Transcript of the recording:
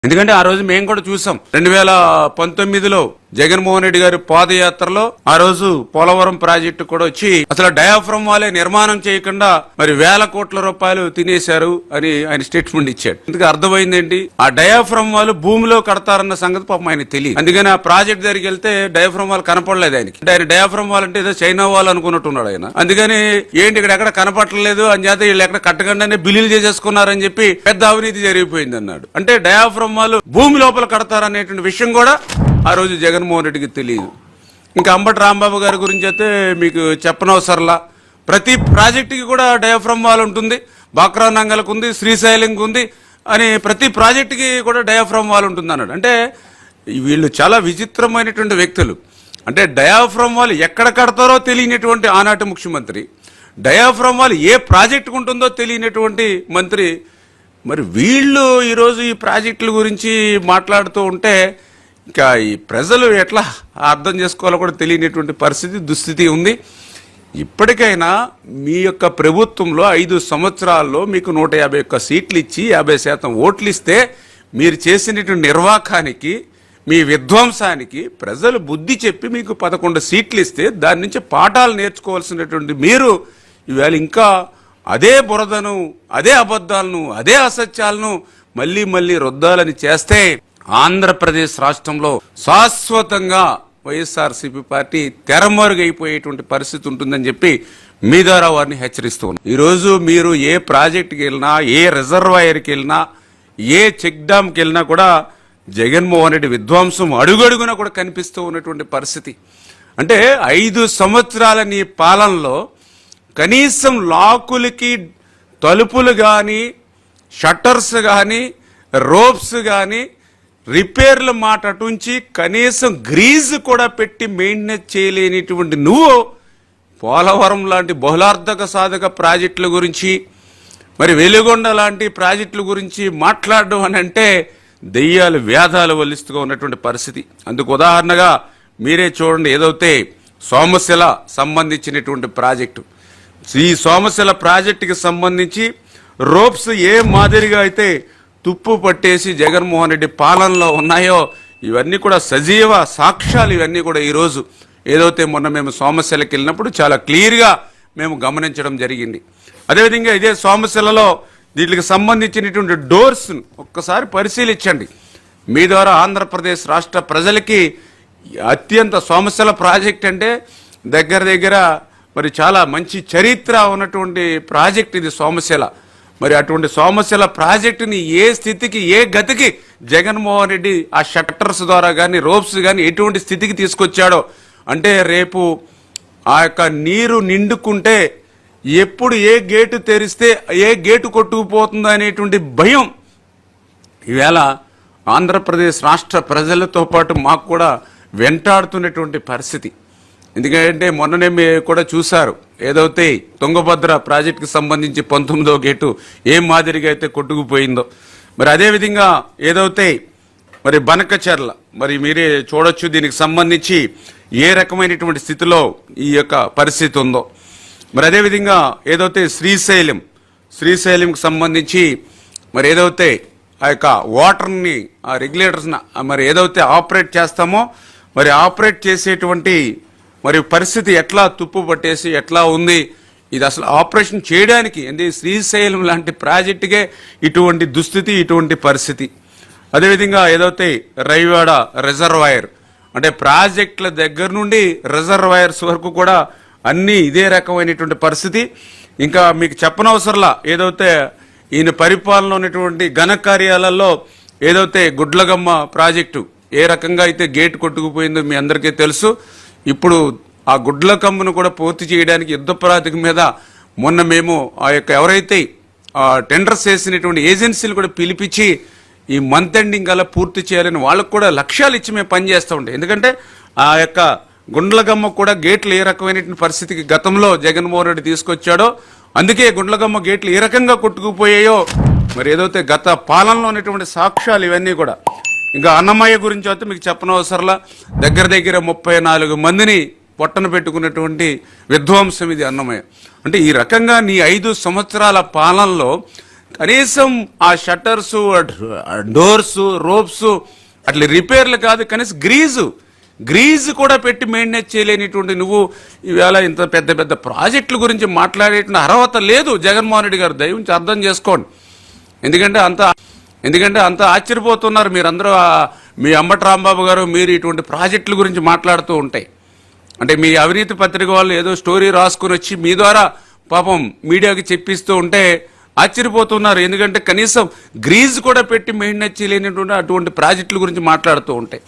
ఎందుకంటే ఆ రోజు మేము కూడా చూసాం 2019లో జగన్మోహన్ రెడ్డి గారి పాదయాత్రలో ఆ రోజు పోలవరం ప్రాజెక్టు కూడా వచ్చి అసలు డయాఫ్రమ్ వాళ్ళే నిర్మాణం చేయకుండా మరి వేల కోట్ల రూపాయలు తినేశారు అని ఆయన స్టేట్మెంట్ ఇచ్చాడు. ఇందుకు అర్థమైంది ఏంటి, ఆ డయాఫ్రమ్ వాళ్ళు భూమిలో కడతారన్న సంగతి పాపం ఆయన తెలియదు. అందుకని ఆ ప్రాజెక్ట్ దగ్గరికి వెళ్తే డయాఫ్రమ్ వాళ్ళు కనపడలేదు ఆయనకి. ఆయన డయాఫ్రమ్ వాళ్ళు అంటే ఏదో చైనా వాళ్ళు అనుకున్నట్టున్నాడు ఆయన. అందుకని ఏంటి ఇక్కడ ఎక్కడ కనపడలేదు అని చేత వీళ్ళు ఎక్కడ కట్టకుండానే బిల్లులు చేసేసుకున్నారని చెప్పి పెద్ద అవినీతి జరిగిపోయింది అన్నాడు. అంటే డయాఫ్రమ్ వాళ్ళు భూమి లోపల కడతారనేటువంటి విషయం కూడా ఆ రోజు జగన్మోహన్ రెడ్డికి తెలియదు. ఇంకా అంబటి రాంబాబు గారి గురించి అయితే మీకు చెప్పనవసరంలా. ప్రతి ప్రాజెక్టుకి కూడా డయాఫ్రమ్ వాల్ ఉంటుంది, బాక్రా నంగల్కు ఉంది, శ్రీశైలంకి ఉంది అని ప్రతి ప్రాజెక్టుకి కూడా డయాఫ్రమ్ వాల్ ఉంటుంది అన్నాడు. అంటే వీళ్ళు చాలా విచిత్రమైనటువంటి వ్యక్తులు. అంటే డయాఫ్రమ్ వాల్ ఎక్కడ కడతారో తెలియనటువంటి ఆనాటి ముఖ్యమంత్రి, డయాఫ్రమ్ వాల్ ఏ ప్రాజెక్టుకు ఉంటుందో తెలియనటువంటి మంత్రి, మరి వీళ్ళు ఈరోజు ఈ ప్రాజెక్టుల గురించి మాట్లాడుతూ ఉంటే ఇంకా ఈ ప్రజలు ఎట్లా అర్థం చేసుకోవాలో కూడా తెలియనటువంటి పరిస్థితి, దుస్థితి ఉంది. ఇప్పటికైనా మీ యొక్క ప్రభుత్వంలో 5 సంవత్సరాల్లో మీకు 151 సీట్లు ఇచ్చి 50% ఓట్లు ఇస్తే మీరు చేసినటువంటి నిర్వాకానికి, మీ విధ్వంసానికి ప్రజలు బుద్ధి చెప్పి మీకు 11 సీట్లు ఇస్తే దాని నుంచి పాఠాలు నేర్చుకోవాల్సినటువంటి మీరు ఇవాళ ఇంకా అదే బురదను, అదే అబద్ధాలను, అదే అసత్యాలను మళ్ళీ మళ్ళీ రుద్దాలని చేస్తే ఆంధ్రప్రదేశ్ రాష్ట్రంలో శాశ్వతంగా వైఎస్ఆర్సీపీ పార్టీ తెరమరుగైపోయేటువంటి పరిస్థితి ఉంటుందని చెప్పి మీ ద్వారా వారిని హెచ్చరిస్తూ ఉన్నాం. ఈరోజు మీరు ఏ ప్రాజెక్టుకి వెళ్ళినా, ఏ రిజర్వాయర్కి వెళ్ళినా, ఏ చెక్ డ్యామ్కి వెళ్ళినా కూడా జగన్మోహన్ రెడ్డి విధ్వంసం అడుగడుగున కూడా కనిపిస్తూ ఉన్నటువంటి పరిస్థితి. అంటే 5 సంవత్సరాల నీ పాలనలో కనీసం లాకులకి తలుపులు కానీ, షట్టర్స్ కానీ, రోప్స్ కానీ, రిపేర్ల మాట అటుంచి కనీసం గ్రీజ్ కూడా పెట్టి మెయింటెనెన్స్ చేయలేనిటువంటి నువ్వు పోలవరం లాంటి బహుళార్థక సాధక ప్రాజెక్టుల గురించి, మరి వెలుగొండ లాంటి ప్రాజెక్టుల గురించి మాట్లాడడం అని అంటే దెయ్యాలు వేదాలు వల్లిస్తూ ఉన్నటువంటి పరిస్థితి. అందుకు ఉదాహరణగా మీరే చూడండి, ఏదైతే సోమశిల సంబంధించినటువంటి ప్రాజెక్టు, ఈ సోమశిల ప్రాజెక్టుకి సంబంధించి రోప్స్ ఏ మాదిరిగా అయితే తుప్పు పట్టేసి జగన్మోహన్ రెడ్డి పాలనలో ఉన్నాయో ఇవన్నీ కూడా సజీవ సాక్ష్యాలు. ఇవన్నీ కూడా ఈరోజు ఏదైతే మొన్న మేము సోమశిలకి వెళ్ళినప్పుడు చాలా క్లియర్గా మేము గమనించడం జరిగింది. అదేవిధంగా ఇదే సోమశిలలో వీటికి సంబంధించినటువంటి డోర్స్ ఒక్కసారి పరిశీలించండి. మీ ద్వారా ఆంధ్రప్రదేశ్ రాష్ట్ర ప్రజలకి అత్యంత సోమశిల ప్రాజెక్ట్ అంటే దగ్గర మరి చాలా మంచి చరిత్ర ఉన్నటువంటి ప్రాజెక్ట్ ఇది సోమశిల. మరి అటువంటి సోమశిల ప్రాజెక్టుని ఏ స్థితికి, ఏ గతికి జగన్మోహన్ రెడ్డి ఆ షట్టర్స్ ద్వారా కానీ, రోప్స్ కానీ ఎటువంటి స్థితికి తీసుకొచ్చాడో అంటే రేపు ఆ యొక్క నీరు నిండుకుంటే ఎప్పుడు ఏ గేటు తెరిస్తే ఏ గేటు కొట్టుకుపోతుందో అనేటువంటి భయం ఈవేళ ఆంధ్రప్రదేశ్ రాష్ట్ర ప్రజలతో పాటు మాకు కూడా వెంటాడుతున్నటువంటి పరిస్థితి. ఎందుకంటే మొన్ననే మీరు కూడా చూశారు, ఏదైతే తుంగభద్ర ప్రాజెక్టుకి సంబంధించి 19వ గేటు ఏ మాదిరిగా అయితే కొట్టుకుపోయిందో, మరి అదేవిధంగా ఏదైతే మరి బనకచెర్ల మరి మీరే చూడొచ్చు, దీనికి సంబంధించి ఏ రకమైనటువంటి స్థితిలో ఈ యొక్క పరిస్థితి ఉందో. మరి అదేవిధంగా ఏదైతే శ్రీశైలంకి సంబంధించి మరి ఏదైతే ఆ యొక్క వాటర్ని, ఆ రెగ్యులేటర్స్ని మరి ఏదైతే ఆపరేట్ చేస్తామో మరి ఆపరేట్ చేసేటువంటి మరి పరిస్థితి ఎట్లా తుప్పు పట్టేసి ఎట్లా ఉంది, ఇది అసలు ఆపరేషన్ చేయడానికి శ్రీశైలం లాంటి ప్రాజెక్టుకే ఇటువంటి దుస్థితి, ఇటువంటి పరిస్థితి. అదేవిధంగా ఏదైతే రైవాడ రిజర్వాయర్ అంటే ప్రాజెక్టుల దగ్గర నుండి రిజర్వాయర్స్ వరకు కూడా అన్నీ ఇదే రకమైనటువంటి పరిస్థితి. ఇంకా మీకు చెప్పనవసరంలా, ఏదైతే ఈయన పరిపాలన ఉన్నటువంటి ఘన కార్యాలయాల్లో ఏదైతే గుడ్లగమ్మ ప్రాజెక్టు ఏ రకంగా అయితే గేటు కొట్టుకుపోయిందో మీ అందరికీ తెలుసు. ఇప్పుడు ఆ గుడ్లకమ్మను కూడా పూర్తి చేయడానికి యుద్ధ ప్రాతిపదిక మీద మొన్న మేము ఆ యొక్క ఎవరైతే టెండర్స్ చేసినటువంటి ఏజెన్సీలు కూడా పిలిపించి ఈ మంత్ ఎండింగ్ అలా పూర్తి చేయాలని వాళ్ళకు కూడా లక్ష్యాలు ఇచ్చి మేము పనిచేస్తూ ఉంటాం. ఎందుకంటే ఆ యొక్క గుండ్లగమ్మ కూడా గేట్లు ఏ రకమైనటువంటి పరిస్థితికి గతంలో జగన్మోహన్ రెడ్డి తీసుకొచ్చాడో, అందుకే గుండ్లగమ్మ గేట్లు ఏ రకంగా కొట్టుకుపోయాయో మరి ఏదైతే గత పాలనలో ఉన్నటువంటి సాక్ష్యాలు ఇవన్నీ కూడా. ఇంకా అన్నమయ్య గురించి అయితే మీకు చెప్పనవసరంలా, దగ్గర 34 మందిని పొట్టన పెట్టుకున్నటువంటి విధ్వంసం ఇది అన్నమయ్య. అంటే ఈ రకంగా నీ 5 సంవత్సరాల పాలనలో కనీసం ఆ షట్టర్స్, డోర్స్, రోప్స్ అట్లా రిపేర్లు కాదు, కనీసం గ్రీజు కూడా పెట్టి మెయింటెనెన్స్ చేయలేనిటువంటి నువ్వు ఈవేళ ఇంత పెద్ద పెద్ద ప్రాజెక్టుల గురించి మాట్లాడేటువంటి అర్హత లేదు జగన్మోహన్ రెడ్డి గారు. దయవుంచి అర్థం చేసుకోండి. ఎందుకంటే అంత ఆశ్చర్యపోతున్నారు మీరందరూ. మీ అంబటి రాంబాబు గారు మీరు ఇటువంటి ప్రాజెక్టుల గురించి మాట్లాడుతూ ఉంటాయి అంటే మీ అవినీతి పత్రిక వాళ్ళు ఏదో స్టోరీ రాసుకుని వచ్చి మీ ద్వారా పాపం మీడియాకి చెప్పిస్తూ ఉంటే ఆశ్చర్యపోతున్నారు. ఎందుకంటే కనీసం గ్రీజ్ కూడా పెట్టి మెయింటెనెన్స్ చేయలేనటువంటి అటువంటి ప్రాజెక్టుల గురించి మాట్లాడుతూ ఉంటాయి.